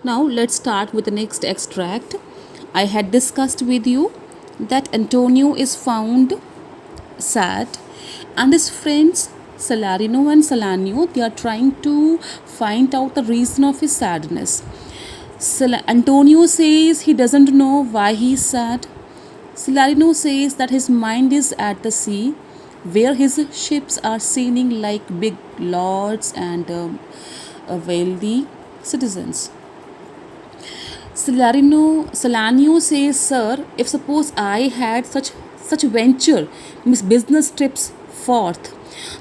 Now let's start with the next extract. I had discussed with you that Antonio is found sad, and his friends Salarino and Salanio, they are trying to find out the reason of his sadness. Antonio says he doesn't know why he is sad. Salarino says that his mind is at the sea, where his ships are sailing like big lords and wealthy citizens. Salanio says, Sir, if suppose I had such venture, means business trips forth,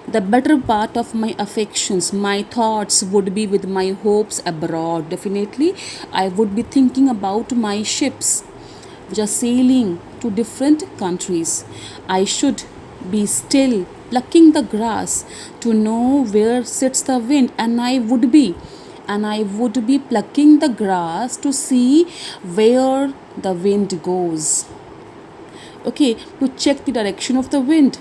the better part of my affections, my thoughts would be with my hopes abroad. Definitely, I would be thinking about my ships which are sailing to different countries. I should be still plucking the grass to know where sits the wind, and I would be plucking the grass to see where the wind goes. Okay, to check the direction of the wind.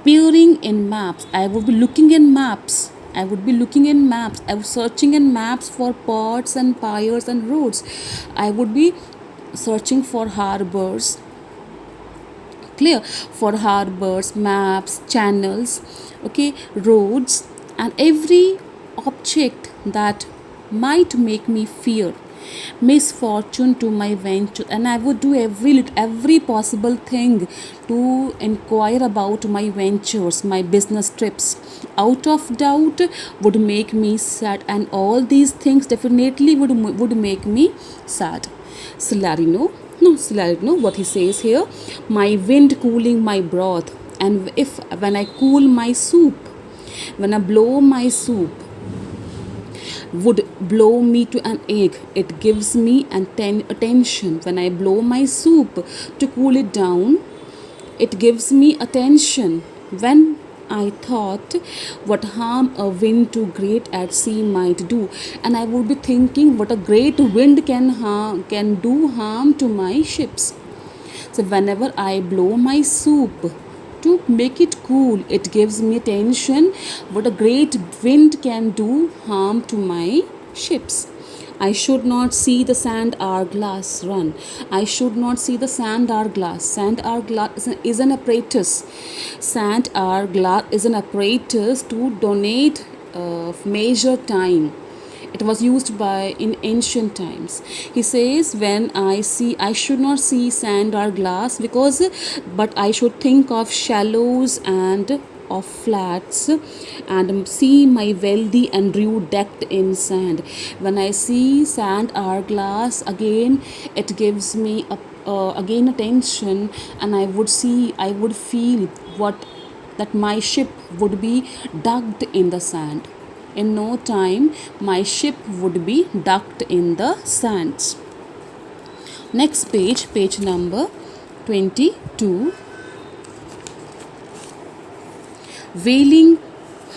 Peering in maps, I would be looking in maps. I would be looking in maps. I was searching in maps for ports and piers and roads. I would be searching for harbors, clear, for harbors, maps, channels, okay, roads, and every object that might make me fear misfortune to my venture, and I would do every possible thing to inquire about my ventures, my business trips. Out of doubt would make me sad, and all these things definitely would make me sad. Salarino, what he says here, my wind cooling my broth, and if when I cool my soup, when I blow my soup, would blow me to an egg. It gives me attention. When I blow my soup to cool it down, it gives me attention. When I thought what harm a wind too great at sea might do, and I would be thinking what a great wind can do harm to my ships. So whenever I blow my soup to make it cool, it gives me tension what a great wind can do harm to my ships. I should not see the sand hourglass run. I should not see the sand hourglass. Sand hourglass is an apparatus. Sand hourglass is an apparatus to donate measure time. It was used by in ancient times. He says, when I should not see sand or glass, because but I should think of shallows and of flats, and see my wealthy and drew decked in sand. When I see sand or glass, again it gives me again attention, and I would feel what that my ship would be dug in the sand. In no time, my ship would be dug in the sands. Next page, page number 22. Veiling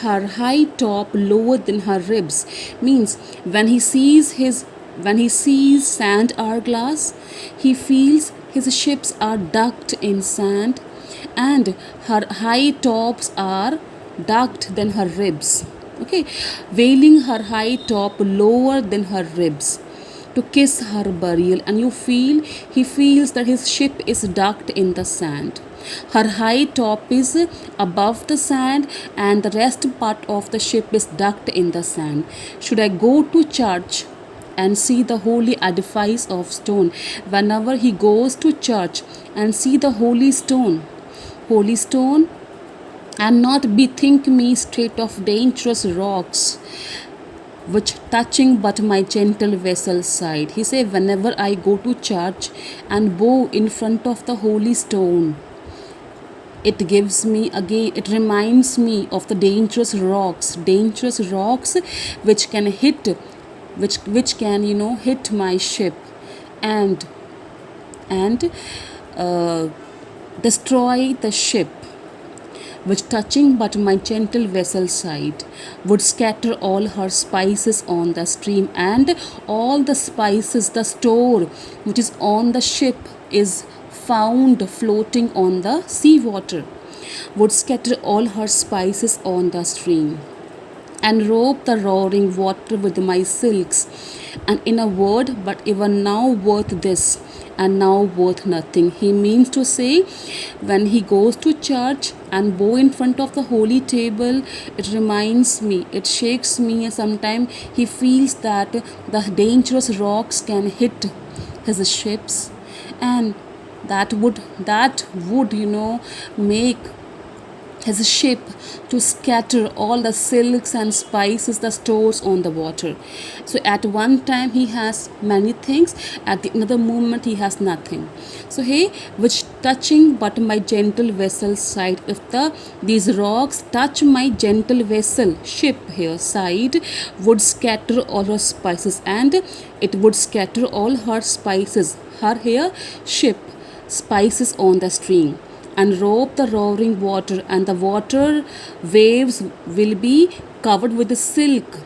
her high top lower than her ribs, means when he sees sand hourglass, he feels his ships are dug in sand, and her high tops are dug than her ribs. Okay, veiling her high top lower than her ribs to kiss her burial, and he feels that his ship is dug in the sand. Her high top is above the sand, and the rest part of the ship is dug in the sand. Should I go to church and see the holy edifice of stone? Whenever he goes to church and see the holy stone, and not bethink me straight of dangerous rocks, which touching but my gentle vessel side. He said, whenever I go to church and bow in front of the holy stone, it reminds me of the dangerous rocks, which can hit my ship, and destroy the ship, which touching but my gentle vessel side, would scatter all her spices on the stream, and all the spices, the store which is on the ship is found floating on the sea water, would scatter all her spices on the stream. and robe the roaring water with my silks. And in a word, but even now worth this, and now worth nothing. He means to say, when he goes to church and bow in front of the holy table, it reminds me, it shakes me. Sometimes he feels that the dangerous rocks can hit his ships, and that would make his ship to scatter all the silks and spices the stores on the water. So at one time he has many things, at the another moment he has nothing. So hey, which touching but my gentle vessel side, if these rocks touch my gentle vessel ship here side, would scatter all her spices, and it would scatter all her spices, her here ship spices on the stream, and rope the roaring water, and the water waves will be covered with the silk.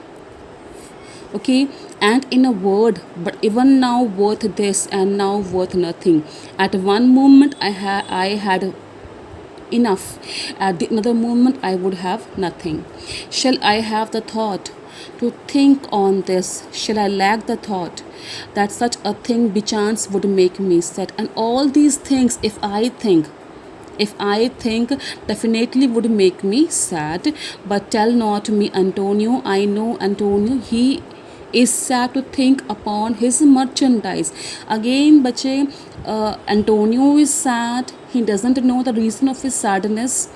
Okay, and in a word, but even now worth this, and now worth nothing. At one moment I had enough, at the another moment I would have nothing. Shall I have the thought to think on this? Shall I lack the thought that such a thing bechance would make me sad? And all these things, if I think definitely would make me sad. But tell not me Antonio, I know Antonio, he is sad to think upon his merchandise. Again bache, Antonio is sad, he doesn't know the reason of his sadness.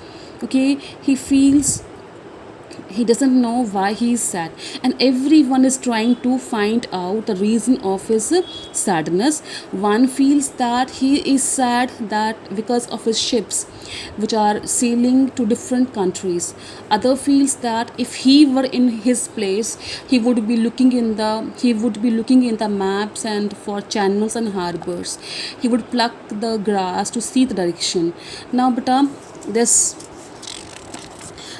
Okay, he feels, he doesn't know why he is sad, and everyone is trying to find out the reason of his sadness. One feels that he is sad that because of his ships which are sailing to different countries. Other feels that if he were in his place, he would be looking in the maps and for channels and harbors. He would pluck the grass to see the direction. Now but this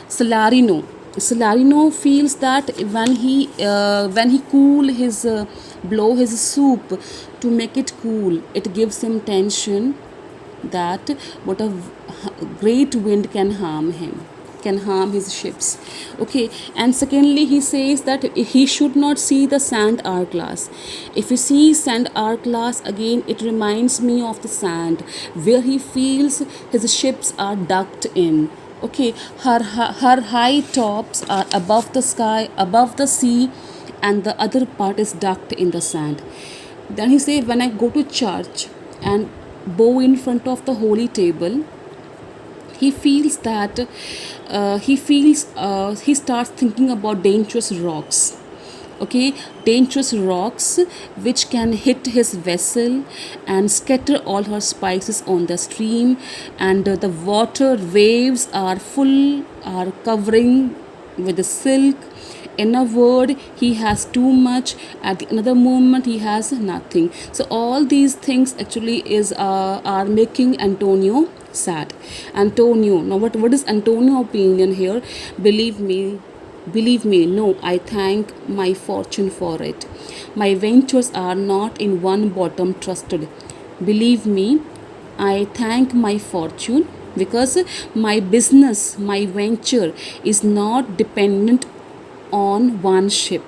Salarino. Salarino feels that when he cool his blow his soup to make it cool, it gives him tension that what a great wind can harm him, can harm his ships. Okay, and secondly he says that he should not see the sand hourglass. If you see sand hourglass, again it reminds me of the sand where he feels his ships are ducked in. Okay, her high tops are above the sky, above the sea, and the other part is ducked in the sand. Then he say, when I go to church and bow in front of the holy table, he feels that he starts thinking about dangerous rocks. Okay, dangerous rocks which can hit his vessel and scatter all her spices on the stream, and the water waves are covering with the silk. In a word, he has too much, at the another moment he has nothing. So all these things actually is are making Antonio sad. Antonio, now what is Antonio opinion here? Believe me, no, I thank my fortune for it. My ventures are not in one bottom trusted. Believe me, I thank my fortune because my business, my venture is not dependent on one ship.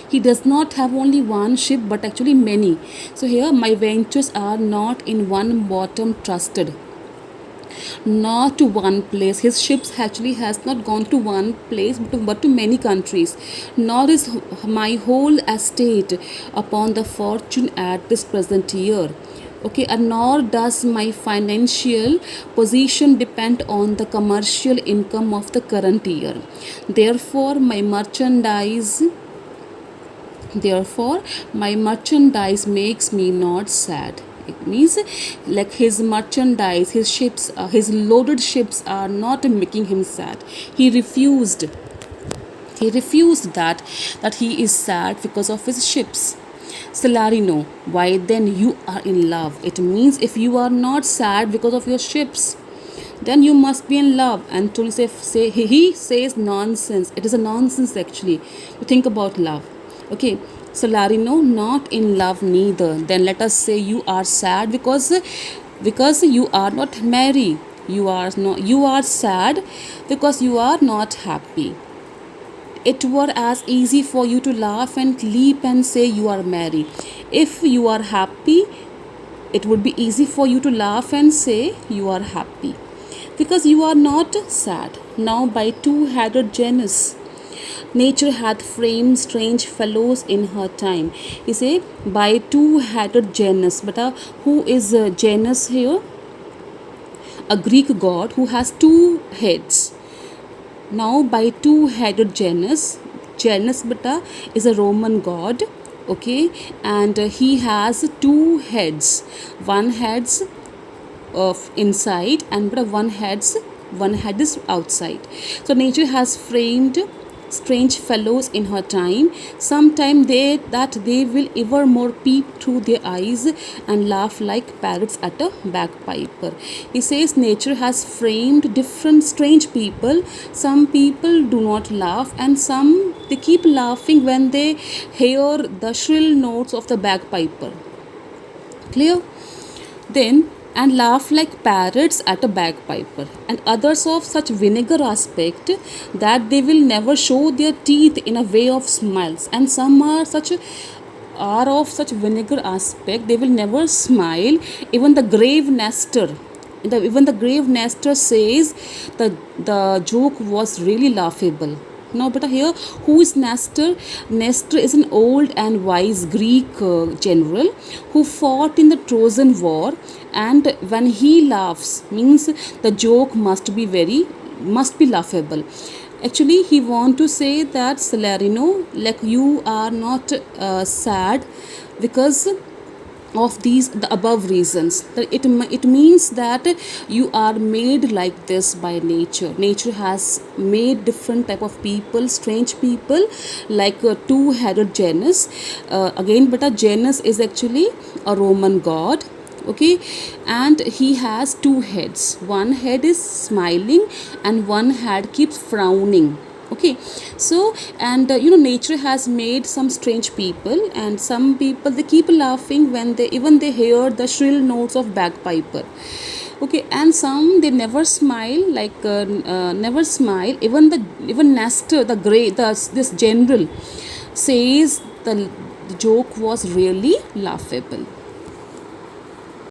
He does not have only one ship but actually many. So here my ventures are not in one bottom trusted, not to one place. His ships actually has not gone to one place but to many countries. Nor is my whole estate upon the fortune at this present year. Okay, and nor does my financial position depend on the commercial income of the current year. Therefore my merchandise makes me not sad. It means like his merchandise, his ships, his loaded ships are not making him sad. He refused that he is sad because of his ships. Salarino, why then you are in love? It means if you are not sad because of your ships, then you must be in love. And to say he says nonsense. It is a nonsense actually to think about love. Okay, Salarino, not in love neither. Then let us say you are sad because you are not merry. You are sad because you are not happy. it were as easy for you to laugh and leap and say you are merry. If you are happy, it would be easy for you to laugh and say you are happy, because you are not sad. Now by two-headed Janus, nature hath framed strange fellows in her time. You say by two-headed Janus, but who is Janus here? A Greek god who has two heads. Now by two-headed Janus, Janus beta is a Roman god, okay, and he has two heads. One head's of inside, and but one head is outside. So nature has framed strange fellows in her time. Sometime they will evermore peep through their eyes and laugh like parrots at a bagpiper. He says nature has framed different strange people. Some people do not laugh, and some they keep laughing when they hear the shrill notes of the bagpiper. Clear? Then and laugh like parrots at a bagpiper, and others of such vinegar aspect that they will never show their teeth in a way of smiles, and some are of such vinegar aspect they will never smile. Even the grave nester, even the grave nester says the joke was really laughable. Now, but here, who is Nestor? Nestor is an old and wise Greek general who fought in the Trojan War, and when he laughs, means the joke must be laughable. Actually, he want to say that Salarino, like you are not sad because of these the above reasons, that it means that you are made like this by nature has made different type of people, strange people, like a two-headed Janus. Again, but a Janus is actually a Roman god, okay, and he has two heads. One head is smiling and one head keeps frowning, okay. So, and nature has made some strange people, and some people they keep laughing when they hear the shrill notes of bagpiper, okay, and some they never smile, like never smile. Even Nestor this general says the joke was really laughable.